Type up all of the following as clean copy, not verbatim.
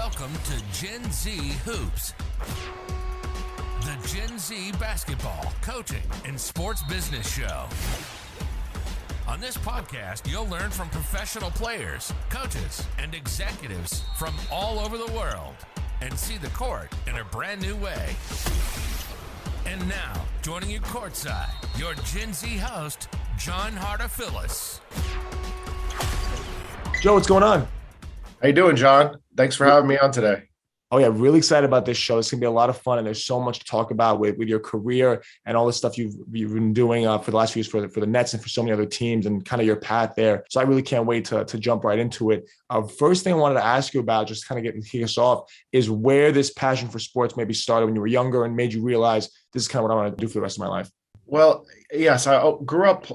Welcome to Gen Z Hoops, the Gen Z basketball, coaching, and sports business show. On this podcast, you'll learn from professional players, coaches, and executives from all over the world and see the court in a brand new way. And now, joining you courtside, your Gen Z host, John Hartophilus. Joe, what's going on? How you doing, John? Thanks for having me on today. Oh, yeah, really excited about this show. It's going to be a lot of fun, and there's so much to talk about with your career and all the stuff you've been doing for the last few years for the Nets and for so many other teams and kind of your path there. So I really can't wait to jump right into it. First thing I wanted to ask you about, just kind of kick us off, is where this passion for sports maybe started when you were younger and made you realize this is kind of what I want to do for the rest of my life. Well, yes, I grew up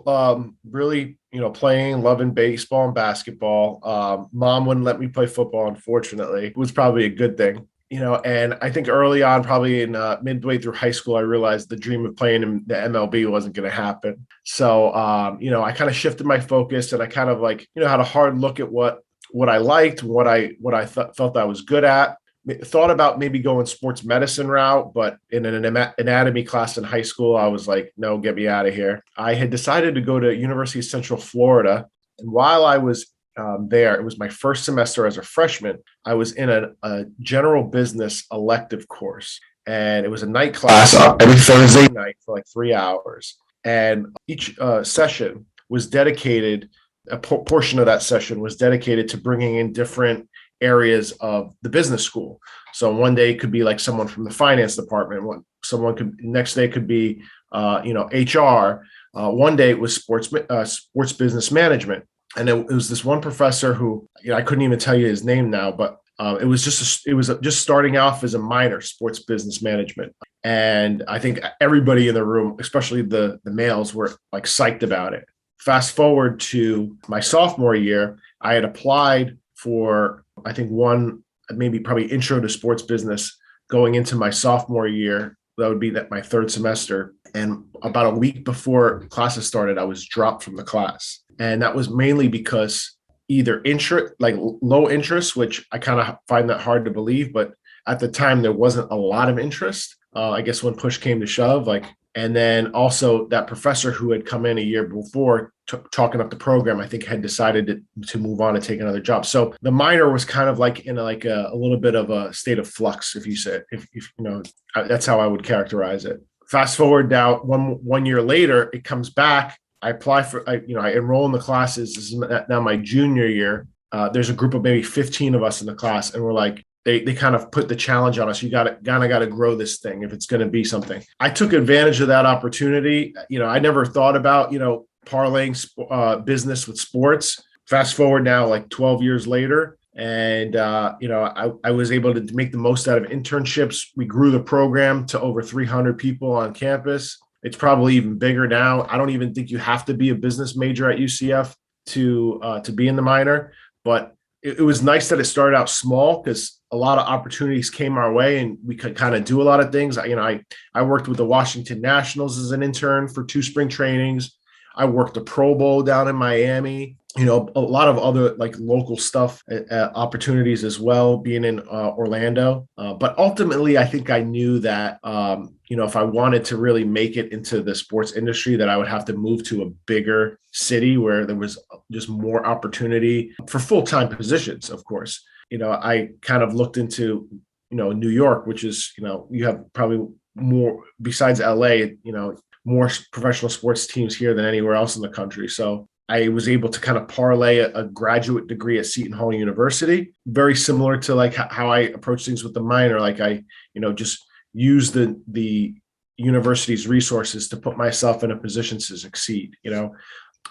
really, playing, loving baseball and basketball. Mom wouldn't let me play football, unfortunately. It was probably a good thing, and I think early on, probably in midway through high school, I realized the dream of playing in the MLB wasn't going to happen. So, I kind of shifted my focus, and I kind of had a hard look at what I liked, what I felt I was good at. Thought about maybe going sports medicine route, but in an anatomy class in high school, I was like, no, get me out of here. I had decided to go to University of Central Florida. And while I was there, it was my first semester as a freshman. I was in a general business elective course. And it was a night class every Thursday night for like 3 hours. And each session was dedicated, a portion of that session was dedicated to bringing in different areas of the business school. So one day it could be like someone from the finance department. Next day could be, HR. One day it was sports business management. And it was this one professor who, I couldn't even tell you his name now, but it was just starting off as a minor, sports business management. And I think everybody in the room, especially the males, were like psyched about it. Fast forward to my sophomore year, I had applied for, I think, probably intro to sports business going into my sophomore year. That would be my third semester. And about a week before classes started, I was dropped from the class. And that was mainly because either low interest, which I kind of find that hard to believe. But at the time, there wasn't a lot of interest. I guess when push came to shove, and then also that professor who had come in a year before talking up the program, I think had decided to move on and take another job. So the minor was kind of like in a little bit of a state of flux, that's how I would characterize it. Fast forward now, one year later, it comes back. I apply for, I enroll in the classes. This is now my junior year. There's a group of maybe 15 of us in the class, and we're like, They kind of put the challenge on us. You got to grow this thing if it's going to be something. I took advantage of that opportunity. I never thought about, parlaying business with sports. Fast forward now, 12 years later. And, I was able to make the most out of internships. We grew the program to over 300 people on campus. It's probably even bigger now. I don't even think you have to be a business major at UCF to be in the minor, but it was nice that it started out small because a lot of opportunities came our way and we could kind of do a lot of things. I worked with the Washington Nationals as an intern for 2 spring trainings. I worked the Pro Bowl down in Miami, a lot of other local stuff, opportunities as well, being in Orlando. But ultimately, I think I knew that, if I wanted to really make it into the sports industry, that I would have to move to a bigger city where there was just more opportunity for full-time positions, of course. I kind of looked into, New York, which is, you have probably more, besides LA, more professional sports teams here than anywhere else in the country. So I was able to kind of parlay a graduate degree at Seton Hall University, very similar to how I approach things with the minor. I just use the university's resources to put myself in a position to succeed,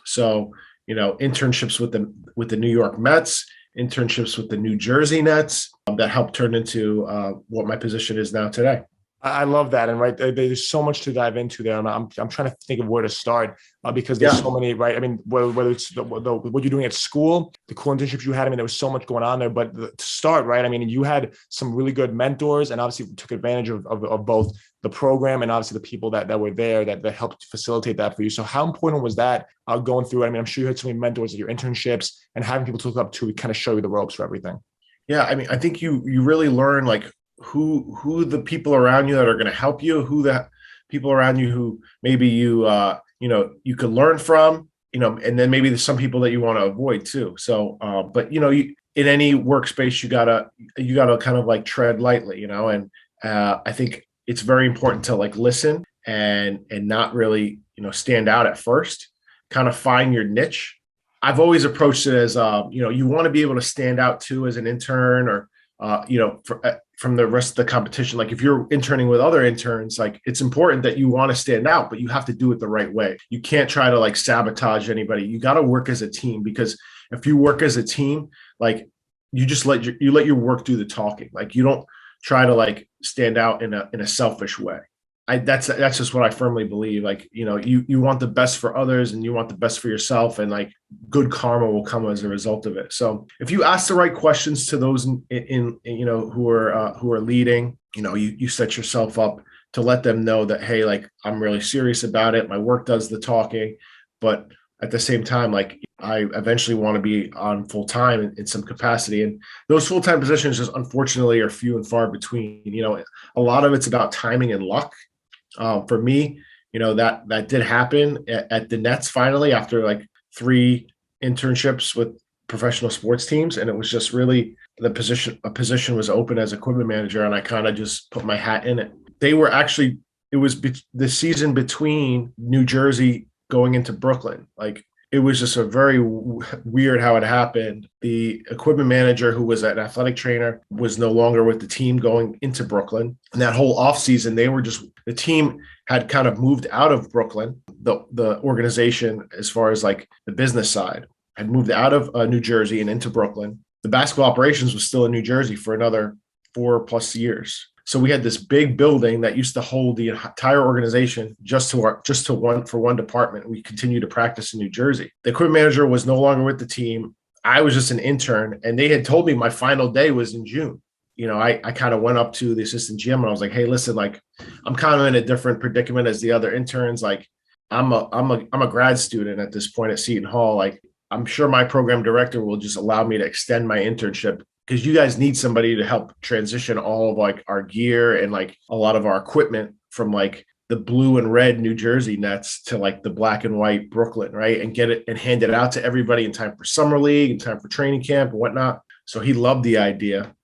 So, internships with the New York Mets, internships with the New Jersey Nets, that helped turn into what my position is now today. I love that. And there's so much to dive into there. I'm trying to think of where to start because there's so many, right? I mean, whether it's what you're doing at school, the cool internships you had, there was so much going on there, but to start, right? You had some really good mentors and obviously took advantage of both the program and obviously the people that were there that helped facilitate that for you. So how important was that going through? I'm sure you had so many mentors at your internships and having people to look up to kind of show you the ropes for everything. Yeah, I mean, I think you really learn like who the people around you that are going to help you, who the people around you who maybe you could learn from, and then maybe there's some people that you want to avoid too. So, but in any workspace, you gotta kind of like tread lightly, and I think it's very important to like listen and not really stand out at first, kind of find your niche. I've always approached it as you want to be able to stand out too as an intern, or from the rest of the competition. Like if you're interning with other interns, like it's important that you want to stand out, but you have to do it the right way. You can't try to like sabotage anybody. You got to work as a team, because if you work as a team, like you just let your work do the talking. Like you don't try to like stand out in a selfish way. That's just what I firmly believe. Like, you want the best for others and you want the best for yourself, and like good karma will come as a result of it. So if you ask the right questions to those in who are leading, you set yourself up to let them know that, hey, like I'm really serious about it. My work does the talking, but at the same time, like I eventually want to be on full time in some capacity. And those full time positions just unfortunately are few and far between. A lot of it's about timing and luck. For me, that did happen at the Nets finally after like 3 internships with professional sports teams, and it was just really a position was open as equipment manager, and I kind of just put my hat in it. It was the season between New Jersey going into Brooklyn. Like it was just a very weird how it happened. The equipment manager, who was an athletic trainer, was no longer with the team going into Brooklyn. And that whole offseason, the team had kind of moved out of Brooklyn. The organization, as far as like the business side, had moved out of New Jersey and into Brooklyn. The basketball operations was still in New Jersey for another 4+ years. So we had this big building that used to hold the entire organization just for one department. We continued to practice in New Jersey. The equipment manager was no longer with the team. I was just an intern, and they had told me my final day was in June. I kind of went up to the assistant GM and I was like, hey, listen, like I'm kind of in a different predicament as the other interns. Like I'm a grad student at this point at Seton Hall. Like I'm sure my program director will just allow me to extend my internship, because you guys need somebody to help transition all of like our gear and like a lot of our equipment from like the blue and red New Jersey Nets to like the black and white Brooklyn, right? And get it and hand it out to everybody in time for summer league, in time for training camp and whatnot. So he loved the idea,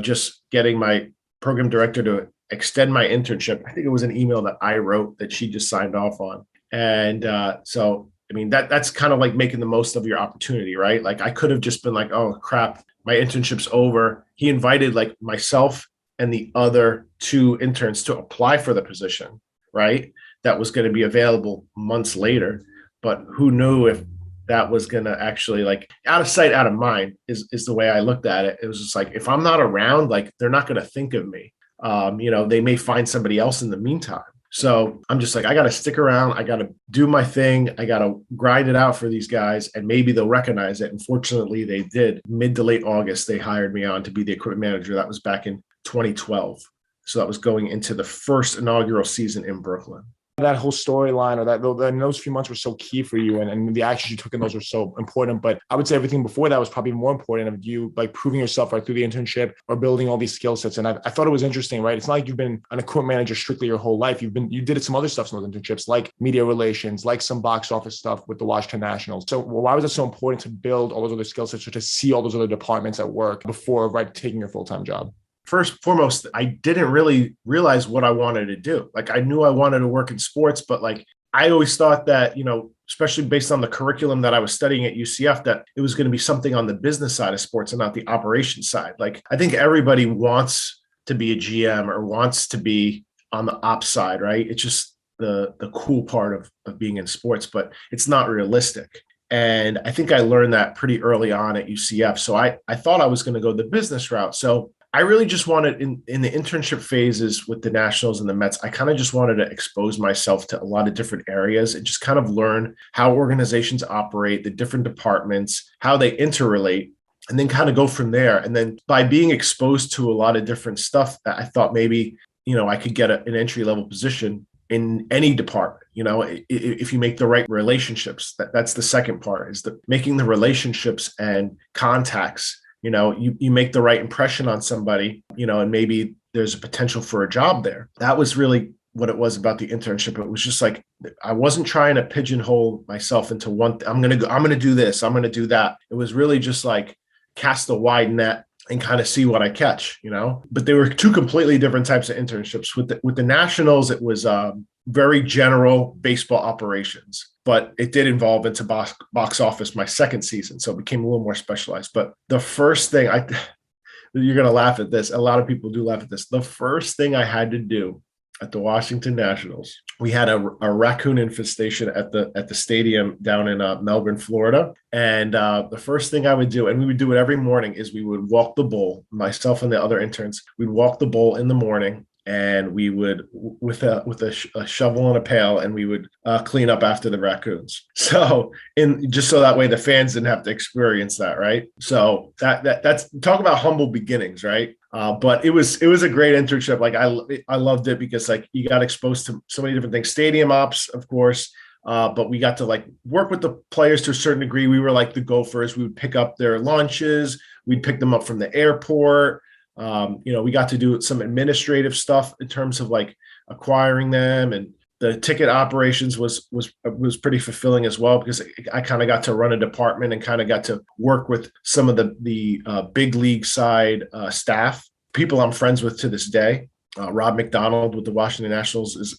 just getting my program director to extend my internship. I think it was an email that I wrote that she just signed off on. And so, I mean, that's kind of like making the most of your opportunity, right? Like I could have just been like, oh crap, my internship's over. He invited like myself and the other 2 interns to apply for the position, right? That was going to be available months later. But who knew if that was going to actually, like, out of sight, out of mind is the way I looked at it. It was just like, if I'm not around, like they're not going to think of me. They may find somebody else in the meantime. So I'm just like, I got to stick around. I got to do my thing. I got to grind it out for these guys, and maybe they'll recognize it. And fortunately, they did. Mid to late August, they hired me on to be the equipment manager. That was back in 2012. So that was going into the first inaugural season in Brooklyn. That whole storyline, or and those few months were so key for you, and the actions you took in those were so important. But I would say everything before that was probably more important, of you like proving yourself right through the internship or building all these skill sets. And I thought it was interesting, right? It's not like you've been an equipment manager strictly your whole life. You did some other stuff in those internships, like media relations, like some box office stuff with the Washington Nationals. So why was it so important to build all those other skill sets, or to see all those other departments at work before taking your full-time job? First and foremost, I didn't really realize what I wanted to do. Like I knew I wanted to work in sports, but like I always thought that, especially based on the curriculum that I was studying at UCF, that it was going to be something on the business side of sports and not the operations side. Like I think everybody wants to be a GM or wants to be on the ops side, right? It's just the cool part of being in sports, but it's not realistic. And I think I learned that pretty early on at UCF. So I thought I was going to go the business route. So I really just wanted in the internship phases with the Nationals and the Mets, I kind of just wanted to expose myself to a lot of different areas and just kind of learn how organizations operate, the different departments, how they interrelate, and then kind of go from there. And then by being exposed to a lot of different stuff, I thought maybe, I could get an entry-level position in any department. If you make the right relationships. That's the second part, is making the relationships and contacts you make the right impression on somebody, and maybe there's a potential for a job there. That was really what it was about the internship. It was just like, I wasn't trying to pigeonhole myself into one thing. I'm going to do this. I'm going to do that. It was really just like cast a wide net and kind of see what I catch, but they were two completely different types of internships. With the Nationals, it was very general baseball operations, but it did involve into box office my second season. So it became a little more specialized. But the first thing you're going to laugh at this. A lot of people do laugh at this. The first thing I had to do at the Washington Nationals, we had a raccoon infestation at the stadium down in Melbourne, Florida. And the first thing I would do, and we would do it every morning, is we would walk the bowl, myself and the other interns, we'd walk the bowl in the morning, and we would with a shovel and a pail, and we would clean up after the raccoons. So just so that way the fans didn't have to experience that, right? So that's talk about humble beginnings, right? But it was a great internship. Like I loved it because like you got exposed to so many different things, stadium ops, of course. But we got to like work with the players to a certain degree. We were like the gophers. We would pick up their lunches. We'd pick them up from the airport. We got to do some administrative stuff in terms of like acquiring them, and the ticket operations was pretty fulfilling as well, because I kind of got to run a department and kind of got to work with some of the big league side staff, people I'm friends with to this day. Rob McDonald with the Washington Nationals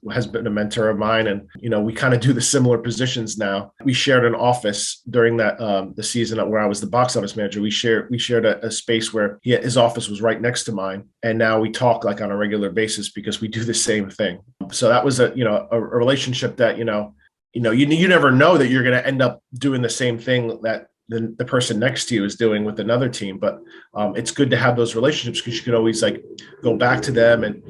has been a mentor of mine, and we kind of do the similar positions now. We shared an office during that the season where I was the box office manager. We shared a space where his office was right next to mine, and now we talk like on a regular basis because we do the same thing. So that was a relationship that you never know that you're going to end up doing the same thing that the person next to you is doing with another team. But it's good to have those relationships, because you could always like go back to them and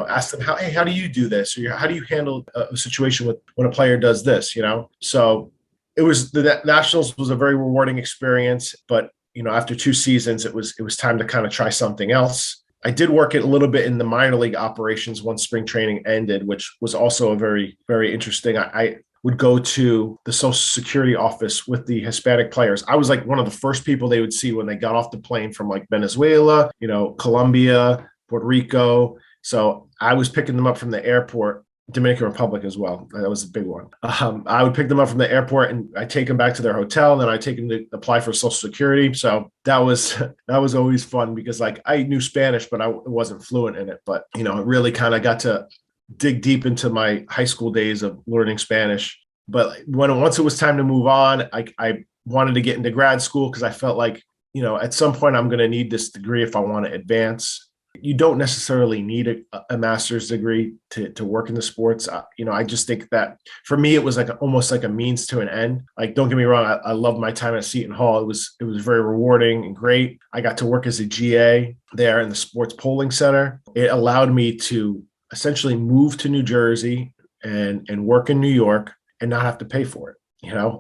ask them how do you do this, or how do you handle a situation when a player does this, So it was the Nationals was a very rewarding experience, but after 2 seasons it was time to kind of try something else. I did work a little bit in the minor league operations once spring training ended, which was also a very, very interesting. I would go to the Social Security office with the Hispanic players. I was like one of the first people they would see when they got off the plane from like Venezuela, Colombia, Puerto Rico. So I was picking them up from the airport, Dominican Republic as well. That was a big one. I would pick them up from the airport and I take them back to their hotel, and then I take them to apply for Social Security. So that was always fun, because like I knew Spanish, but I wasn't fluent in it. But it really kind of got to dig deep into my high school days of learning Spanish. But once it was time to move on, I wanted to get into grad school, because I felt like, at some point I'm going to need this degree if I want to advance. You don't necessarily need a master's degree to work in the sports. I just think that for me, it was like almost like a means to an end. Like, don't get me wrong, I love my time at Seton Hall. It was very rewarding and great. I got to work as a GA there in the sports polling center. It allowed me to essentially move to New Jersey and work in New York and not have to pay for it.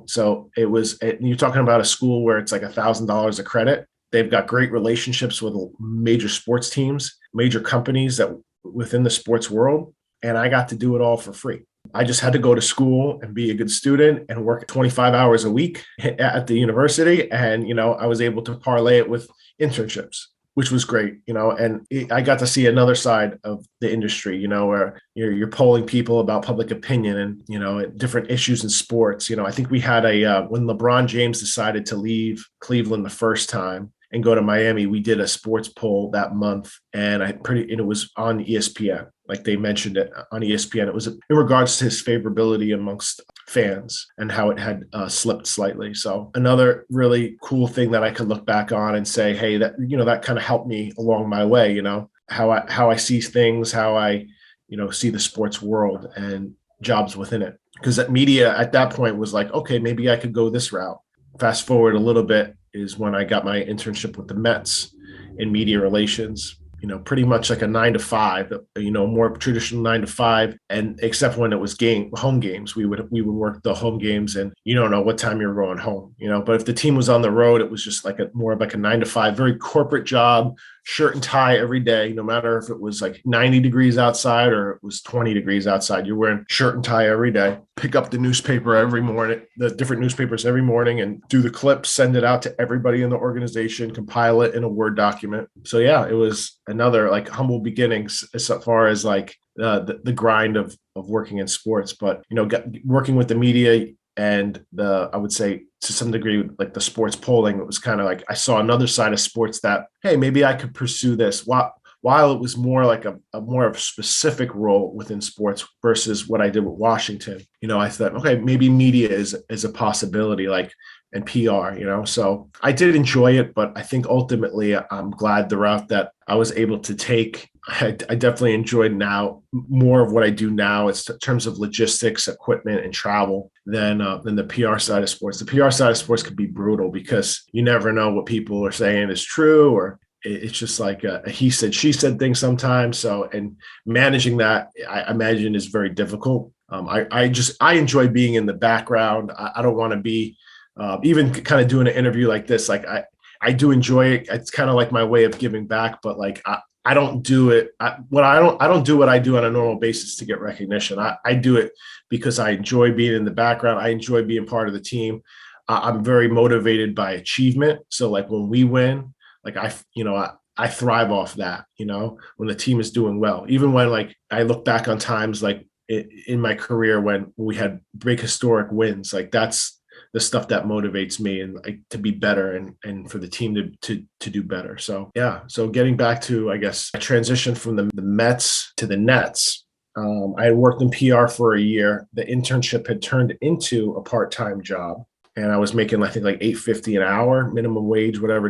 So you're talking about a school where it's like $1,000 a credit. They've got great relationships with major sports teams, major companies that within the sports world. And I got to do it all for free. I just had to go to school and be a good student and work 25 hours a week at the university. And, I was able to parlay it with internships, which was great, and I got to see another side of the industry, where you're polling people about public opinion and, different issues in sports. I think we had when LeBron James decided to leave Cleveland the first time and go to Miami, we did a sports poll that month, and it was on ESPN. Like they mentioned it on ESPN. It was in regards to his favorability amongst fans and how it had slipped slightly. So another really cool thing that I could look back on and say, hey, that kind of helped me along my way, how I see things, how I, see the sports world and jobs within it. Because that media at that point was like, okay, maybe I could go this route. Fast forward a little bit is when I got my internship with the Mets in media relations. Pretty much like a 9 to 5, more traditional 9 to 5. And except when it was home games, we would work the home games, and you don't know what time you're going home, but if the team was on the road, it was just like more of like a 9 to 5, very corporate job, shirt and tie every day, no matter if it was like 90 degrees outside or it was 20 degrees outside. You're wearing shirt and tie every day. Pick up the newspaper every morning, the different newspapers every morning, and do the clips, send it out to everybody in the organization, compile it in a Word document. So yeah, it was another like humble beginnings as far as like the grind of working in sports. But working with the media and I would say to some degree, like the sports polling, it was kind of like I saw another side of sports that, hey, maybe I could pursue this. While it was more like a more of a specific role within sports versus what I did with Washington, I thought, okay, maybe media is a possibility, like, and PR, so I did enjoy it, but I think ultimately I'm glad the route that I was able to take. I definitely enjoyed now more of what I do now. It's in terms of logistics, equipment, and travel than the PR side of sports. The PR side of sports could be brutal because you never know what people are saying is true, or it's just like a he said, she said thing sometimes. So, and managing that, I imagine, is very difficult. I enjoy being in the background. I don't want to be even kind of doing an interview like this. Like I do enjoy it. It's kind of like my way of giving back, but like I don't do it. I don't do what I do on a normal basis to get recognition. I do it because I enjoy being in the background. I enjoy being part of the team. I'm very motivated by achievement. So like when we win, like I thrive off that, when the team is doing well, even when like I look back on times like in my career when we had big historic wins, like that's the stuff that motivates me and like to be better and for the team to do better. So yeah. So getting back to, I guess, I transitioned from the Mets to the Nets. I had worked in PR for a year. The internship had turned into a part-time job, and I was making, I think, like $8.50 an hour, minimum wage, whatever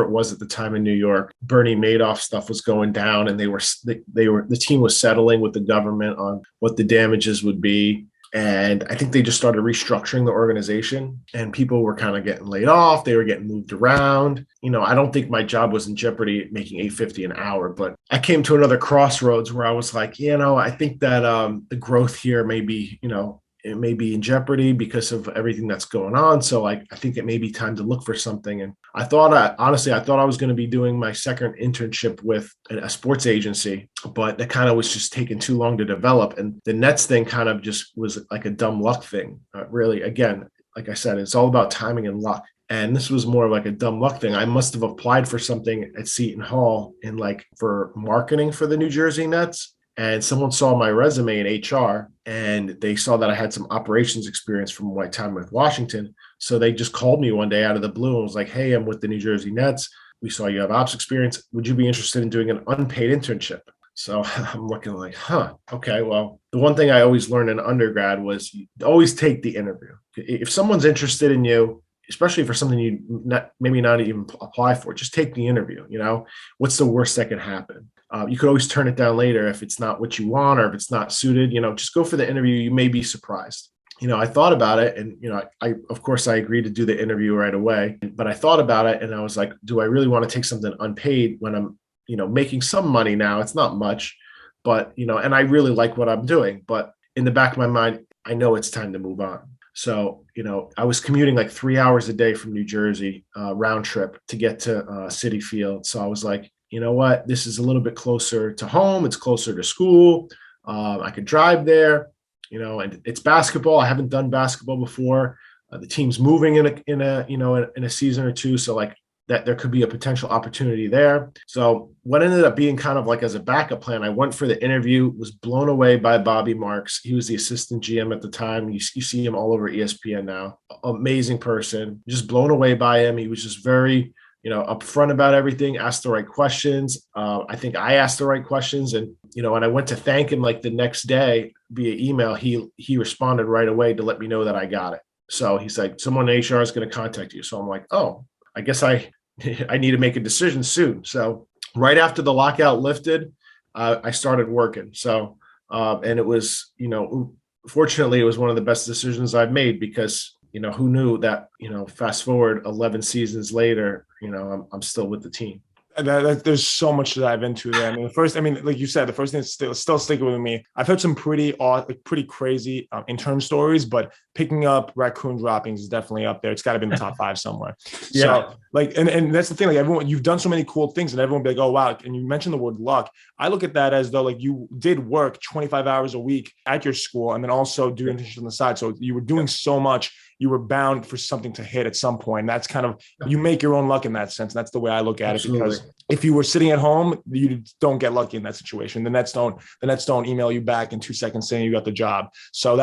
it was at the time in New York. Bernie Madoff stuff was going down, and the team was settling with the government on what the damages would be. And I think they just started restructuring the organization, and people were kind of getting laid off. They were getting moved around. I don't think my job was in jeopardy making $8.50 an hour, but I came to another crossroads where I was like, I think that the growth here may be, it may be in jeopardy because of everything that's going on. So like, I think it may be time to look for something. And I thought I was going to be doing my second internship with a sports agency, but that kind of was just taking too long to develop. And the Nets thing kind of just was like a dumb luck thing. Really, again, like I said, it's all about timing and luck. And this was more of like a dumb luck thing. I must have applied for something at Seton Hall for marketing for the New Jersey Nets. And someone saw my resume in HR, and they saw that I had some operations experience from my time with Washington. So they just called me one day out of the blue and was like, hey, I'm with the New Jersey Nets. We saw you have ops experience. Would you be interested in doing an unpaid internship? So I'm looking like, okay. Well, the one thing I always learned in undergrad was you always take the interview. If someone's interested in you, especially for something you maybe not even apply for, just take the interview. What's the worst that can happen? You could always turn it down later if it's not what you want or if it's not suited. Just go for the interview. You may be surprised. I thought about it, and of course I agreed to do the interview right away. But I thought about it, and I was like, do I really want to take something unpaid when I'm making some money now? It's not much, but and I really like what I'm doing. But in the back of my mind, I know it's time to move on. So, I was commuting like 3 hours a day from New Jersey, round trip to get to Citi Field. So I was like, you know what, this is a little bit closer to home. It's closer to school. I could drive there, and it's basketball. I haven't done basketball before. The team's moving in a season or two. So like that there could be a potential opportunity there. So what ended up being kind of like as a backup plan, I went for the interview, was blown away by Bobby Marks. He was the assistant GM at the time. You see him all over ESPN now. Amazing person, just blown away by him. He was just very, upfront about everything, asked the right questions. I think I asked the right questions. And, when I went to thank him like the next day via email, he responded right away to let me know that I got it. So he's like, someone in HR is going to contact you. So I'm like, oh, I guess I need to make a decision soon. So right after the lockout lifted, I started working. So, and it was, fortunately, it was one of the best decisions I've made because, who knew that, fast forward 11 seasons later, I'm still with the team. There's so much to dive into there. Like you said, the first thing is still sticking with me. I've heard some pretty odd, like pretty crazy intern stories, but picking up raccoon droppings is definitely up there. It's got to be in the top 5 somewhere. Yeah. So and that's the thing. Like everyone, you've done so many cool things, and everyone be like, "Oh wow!" And you mentioned the word luck. I look at that as though like you did work 25 hours a week at your school, and then also do internships on the side. So you were doing so much. You were bound for something to hit at some point. And that's kind of, you make your own luck in that sense. And that's the way I look at it, because if you were sitting at home, you don't get lucky in that situation. The Nets don't email you back in 2 seconds saying you got the job. So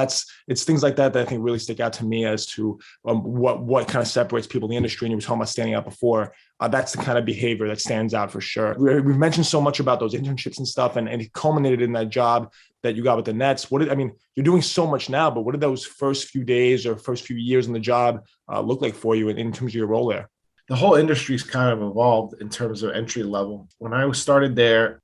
it's things like that I think really stick out to me as to what kind of separates people in the industry. And you were talking about standing out before. That's the kind of behavior that stands out for sure. We've mentioned so much about those internships and stuff, and it culminated in that job that you got with the Nets. You're doing so much now, but what did those first few days or first few years in the job look like for you in terms of your role there? The whole industry's kind of evolved in terms of entry level. When I started there,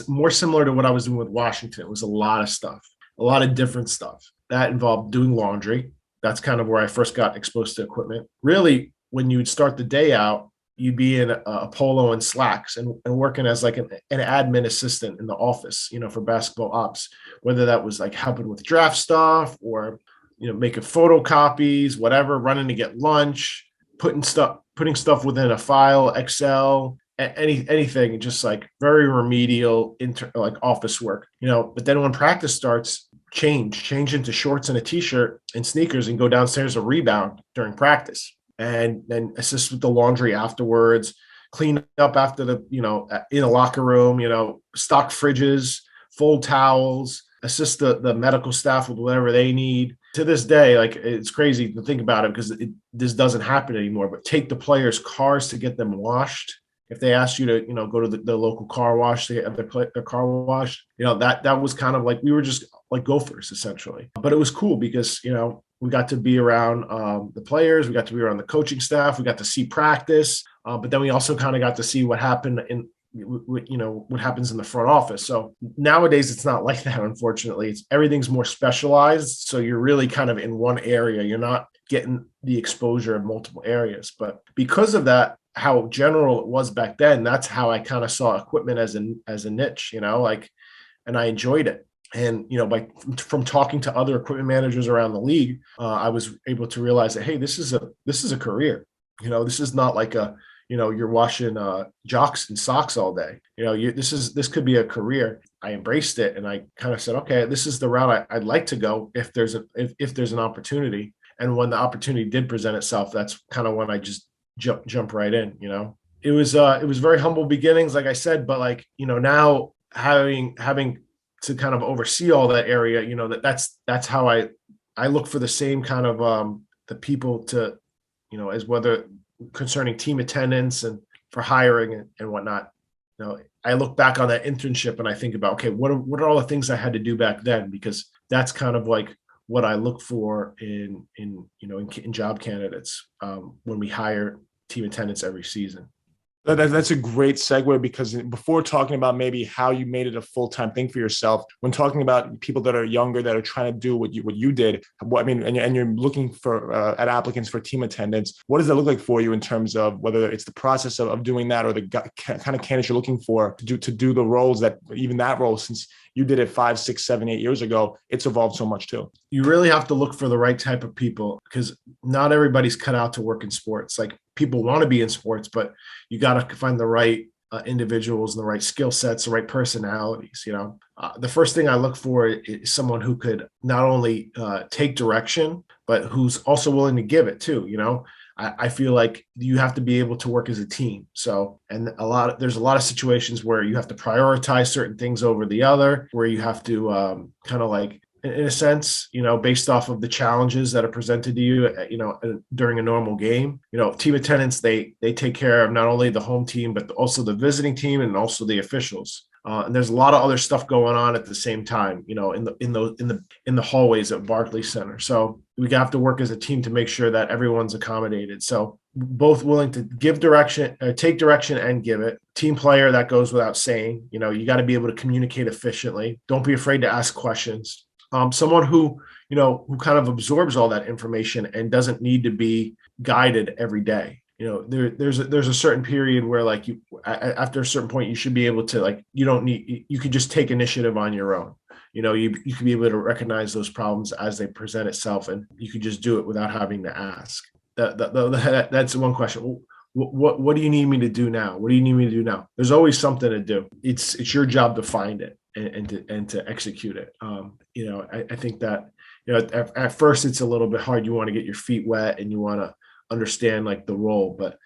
more similar to what I was doing with Washington. It was a lot of stuff, a lot of different stuff. That involved doing laundry. That's kind of where I first got exposed to equipment. Really, when you would start the day out, you'd be in a polo and slacks and working as like an admin assistant in the office, for basketball ops, whether that was like helping with draft stuff or, making photocopies, whatever, running to get lunch, putting stuff within a file, Excel, anything, just like very remedial like office work, but then when practice starts, change into shorts and a t-shirt and sneakers and go downstairs to rebound during practice. And then assist with the laundry afterwards, clean up after in a locker room, stock fridges, fold towels, assist the medical staff with whatever they need. To this day, like, it's crazy to think about it because this doesn't happen anymore, but take the players' cars to get them washed. If they asked you to, go to the local car wash to get their car washed, that was kind of like, we were just like gophers essentially. But it was cool because, we got to be around the players, we got to be around the coaching staff, we got to see practice, but then we also kind of got to see what happened what happens in the front office. So nowadays it's not like that, unfortunately. Everything's more specialized. So you're really kind of in one area. You're not getting the exposure in multiple areas. But because of that, how general it was back then, that's how I kind of saw equipment as a niche, and I enjoyed it. And, from talking to other equipment managers around the league, I was able to realize that, hey, this is a career. This is not like you're washing jocks and socks all day. This could be a career. I embraced it, and I kind of said, okay, this is the route I'd like to go if there's an opportunity. And when the opportunity did present itself, that's kind of when I just jump right in. It was very humble beginnings, like I said, but now having to kind of oversee all that area, that's how I look for the same kind of the people to, as whether concerning team attendance and for hiring and whatnot. I look back on that internship and I think about, okay, what are all the things I had to do back then? Because that's kind of like what I look for in job candidates when we hire team attendants every season. That's a great segue, because before talking about maybe how you made it a full-time thing for yourself, when talking about people that are younger that are trying to do what you did, and you're looking for at applicants for team attendance, what does that look like for you in terms of whether it's the process of doing that or the kind of candidates you're looking for to do the roles that, even that role, since you did it 5, 6, 7, 8 years ago, it's evolved so much too. You really have to look for the right type of people, because not everybody's cut out to work in sports. Like, people want to be in sports, but you got to find the right individuals and the right skill sets, the right personalities. The first thing I look for is someone who could not only take direction, but who's also willing to give it too. I feel like you have to be able to work as a team. So, and there's a lot of situations where you have to prioritize certain things over the other, where you have to kind of like, in a sense, based off of the challenges that are presented to you, during a normal game. Team attendants, they take care of not only the home team, but also the visiting team and also the officials. And there's a lot of other stuff going on at the same time, in the hallways at Barclays Center. So we have to work as a team to make sure that everyone's accommodated. So both willing to give direction, take direction and give it. Team player, that goes without saying. You got to be able to communicate efficiently. Don't be afraid to ask questions. Someone who kind of absorbs all that information and doesn't need to be guided every day. There's a certain period where, like, after a certain point, you should be able to, like, you could just take initiative on your own. You could be able to recognize those problems as they present itself, and you could just do it without having to ask. That's one question. What do you need me to do now? What do you need me to do now? There's always something to do. It's your job to find it and to execute it. I think that, at first it's a little bit hard. You want to get your feet wet and you want to understand like the role, but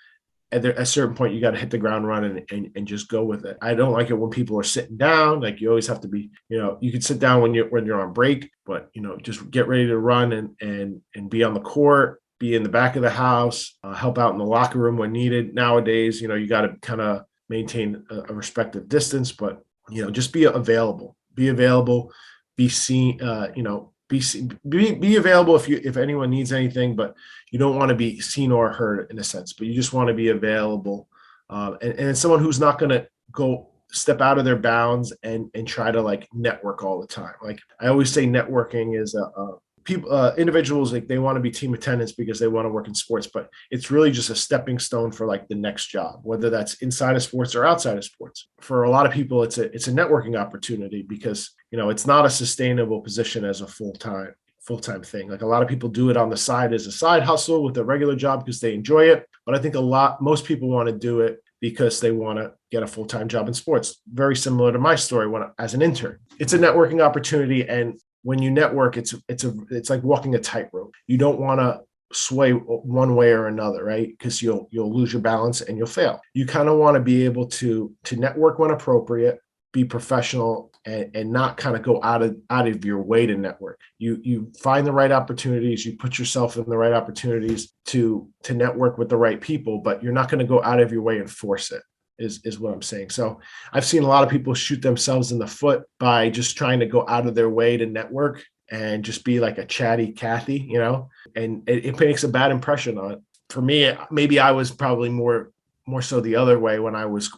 at a certain point you got to hit the ground running and just go with it. I don't like it when people are sitting down. Like, you always have to be, you can sit down when you're on break, but just get ready to run and be on the court, be in the back of the house, help out in the locker room when needed. Nowadays, you got to kind of maintain a respective distance, but just be available, be seen, be available if anyone needs anything, but you don't want to be seen or heard in a sense, but you just want to be available. And someone who's not going to go step out of their bounds and try to like network all the time. Like, I always say networking is individuals, like, they want to be team attendants because they want to work in sports, but it's really just a stepping stone for like the next job, whether that's inside of sports or outside of sports. For a lot of people, it's a networking opportunity because, it's not a sustainable position as a full-time thing. Like, a lot of people do it on the side as a side hustle with a regular job because they enjoy it. But I think most people want to do it because they want to get a full-time job in sports. Very similar to my story as an intern. It's a networking opportunity, and when you network, it's like walking a tightrope. You don't want to sway one way or another, right? Because you'll lose your balance and you'll fail. You kind of want to be able to network when appropriate, be professional, and not kind of go out of your way to network. You find the right opportunities, you put yourself in the right opportunities to network with the right people, but you're not going to go out of your way and force it. Is what I'm saying. So I've seen a lot of people shoot themselves in the foot by just trying to go out of their way to network and just be like a chatty Cathy, and it makes a bad impression on it. For me, maybe I was probably more so the other way when I was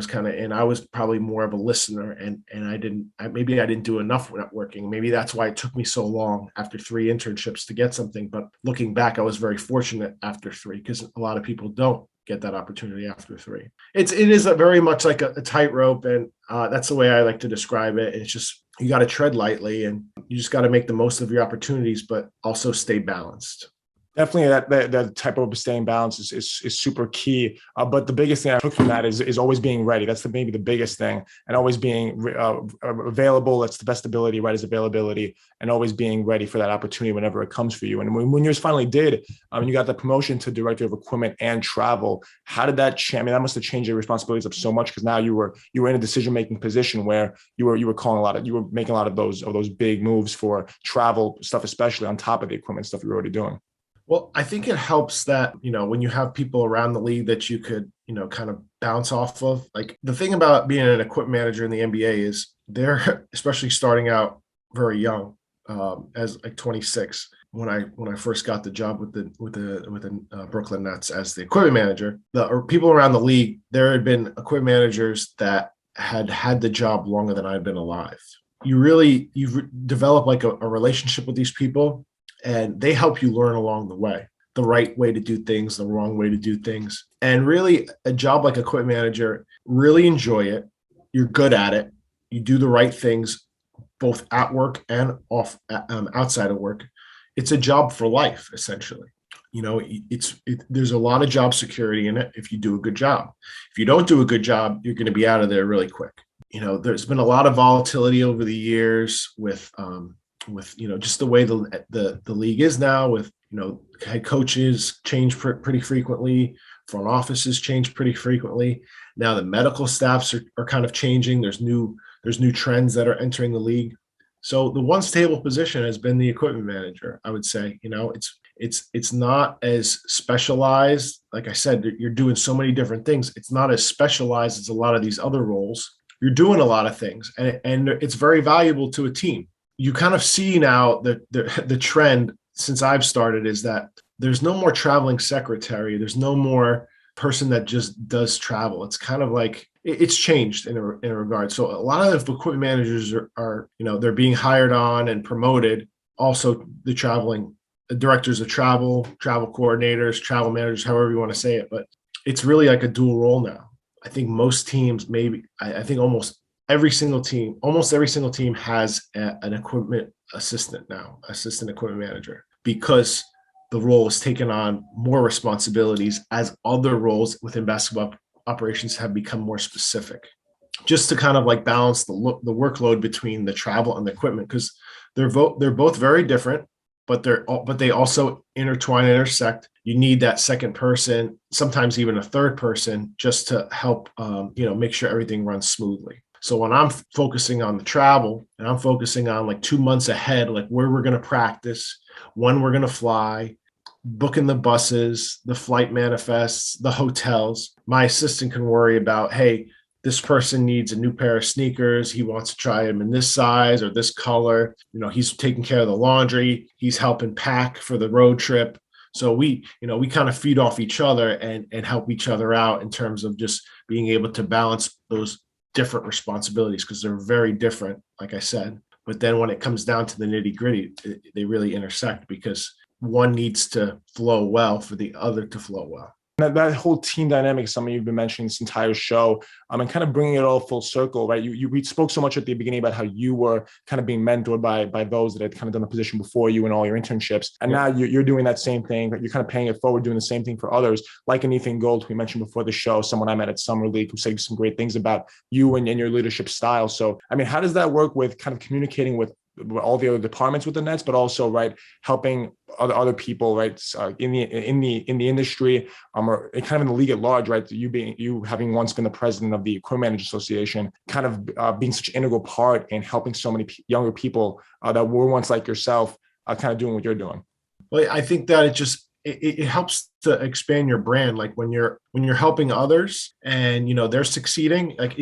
kind of in. I was probably more of a listener, and I didn't do enough networking. Maybe that's why it took me so long after 3 internships to get something. But looking back, I was very fortunate after 3, because a lot of people don't get that opportunity after 3. It is very much like a tightrope, and that's the way I like to describe it. It's just, you got to tread lightly, and you just got to make the most of your opportunities, but also stay balanced. Definitely that type of staying balanced is super key. But the biggest thing I took from that is always being ready. That's maybe the biggest thing, and always being available. That's the best ability, right? Is availability, and always being ready for that opportunity whenever it comes for you. And when yours finally did, you got the promotion to director of equipment and travel. How did that change? I mean, that must have changed your responsibilities up so much, because now you were in a decision making position where you were making a lot of those big moves for travel stuff, especially on top of the equipment stuff you were already doing. Well, I think it helps that, when you have people around the league that you could, kind of bounce off of. Like, the thing about being an equipment manager in the NBA is they're, especially starting out very young, as like 26. When I first got the job with the Brooklyn Nets as the equipment manager, the people around the league, there had been equipment managers that had the job longer than I'd been alive. You've developed like a relationship with these people, and they help you learn along the way, the right way to do things, the wrong way to do things. And really, a job like equipment manager, really enjoy it. You're good at it. You do the right things, both at work and outside of work. It's a job for life, essentially. There's a lot of job security in it if you do a good job. If you don't do a good job, you're going to be out of there really quick. There's been a lot of volatility over the years with just the way the league is now, with head coaches change pretty frequently, front offices change pretty frequently. Now the medical staffs are kind of changing. There's new trends that are entering the league. So the one stable position has been the equipment manager. I would say, it's not as specialized. Like I said, you're doing so many different things. It's not as specialized as a lot of these other roles. You're doing a lot of things, and it's very valuable to a team. You kind of see now the trend since I've started is that there's no more traveling secretary. There's no more person that just does travel. It's kind of like it's changed in a regard. So a lot of the equipment managers are they're being hired on and promoted. Also, the directors of travel coordinators, travel managers, however you want to say it. But it's really like a dual role now. I think most teams, maybe I think almost every single team has an equipment assistant now, assistant equipment manager, because the role is taken on more responsibilities as other roles within basketball operations have become more specific, just to kind of like balance the workload between the travel and the equipment, because they're both very different, but they also intertwine and intersect. You need that second person, sometimes even a third person, just to help make sure everything runs smoothly. So when I'm focusing on the travel and I'm focusing on like 2 months ahead, like where we're going to practice, when we're going to fly, booking the buses, the flight manifests, the hotels, my assistant can worry about, hey, this person needs a new pair of sneakers. He wants to try them in this size or this color. He's taking care of the laundry. He's helping pack for the road trip. So we kind of feed off each other and help each other out in terms of just being able to balance those different responsibilities, because they're very different, like I said. But then when it comes down to the nitty gritty, they really intersect, because one needs to flow well for the other to flow well. That whole team dynamic is something you've been mentioning this entire show, and kind of bringing it all full circle, right? We spoke so much at the beginning about how you were kind of being mentored by those that had kind of done the position before you in all your internships. And now you're doing that same thing, but you're kind of paying it forward, doing the same thing for others. Like Ethan Gold, we mentioned before the show, someone I met at Summer League who said some great things about you and your leadership style. So, I mean, how does that work with kind of communicating with all the other departments with the Nets, but also, right, helping other people, right, in the industry, or kind of in the league at large, right? You having once been the president of the Equipment Managers Association, kind of being such an integral part in helping so many younger people that were once like yourself, kind of doing what you're doing. Well, I think that it helps to expand your brand. Like when you're helping others and they're succeeding, like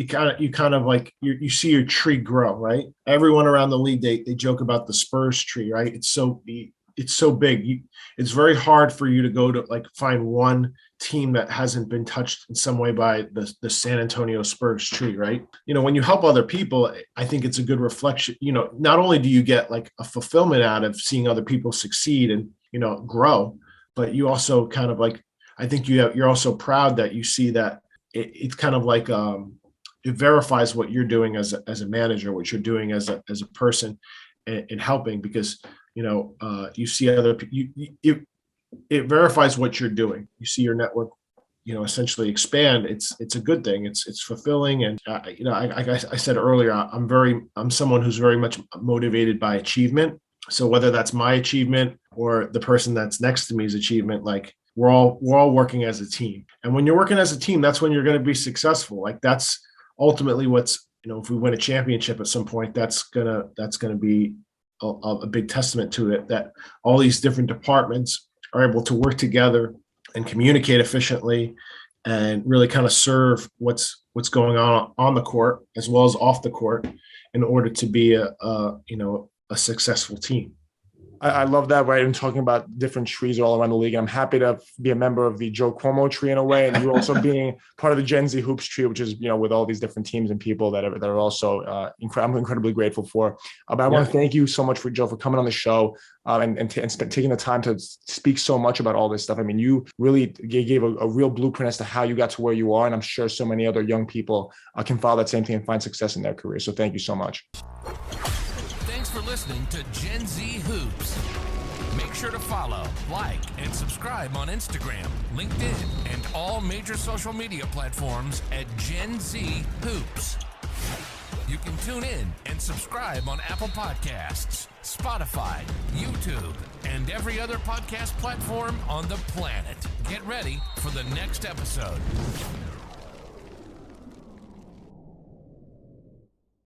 you see your tree grow, right? Everyone around the league, they joke about the Spurs tree, right? It's so big. It's very hard for you to go to like find one team that hasn't been touched in some way by the San Antonio Spurs tree, right? When you help other people, I think it's a good reflection. Not only do you get like a fulfillment out of seeing other people succeed and grow, but you also kind of like, I think you're also proud that you see that it's kind of like it verifies what you're doing as a manager, what you're doing as a person in helping, because you see other people. It verifies what you're doing. You see your network, essentially expand. It's a good thing. It's fulfilling, and I said earlier, I'm someone who's very much motivated by achievement. So whether that's my achievement or the person that's next to me's achievement, like we're all working as a team. And when you're working as a team, that's when you're going to be successful. Like that's ultimately what's, if we win a championship at some point, that's gonna be a big testament to it, that all these different departments are able to work together and communicate efficiently and really kind of serve what's going on the court as well as off the court in order to be a successful team. I love that, right? And talking about different trees all around the league. And I'm happy to be a member of the Joe Cuomo tree in a way. And you also being part of the Gen Z Hoops tree, which is, with all these different teams and people that are also I'm incredibly grateful for. But I want to thank you so much for Joe for coming on the show and taking the time to speak so much about all this stuff. I mean, you really gave a real blueprint as to how you got to where you are. And I'm sure so many other young people can follow that same thing and find success in their career. So thank you so much. Thanks for listening to Gen Z Hoops. Make sure to follow, like, and subscribe on Instagram, LinkedIn, and all major social media platforms at Gen Z Hoops. You can tune in and subscribe on Apple Podcasts, Spotify, YouTube, and every other podcast platform on the planet. Get ready for the next episode.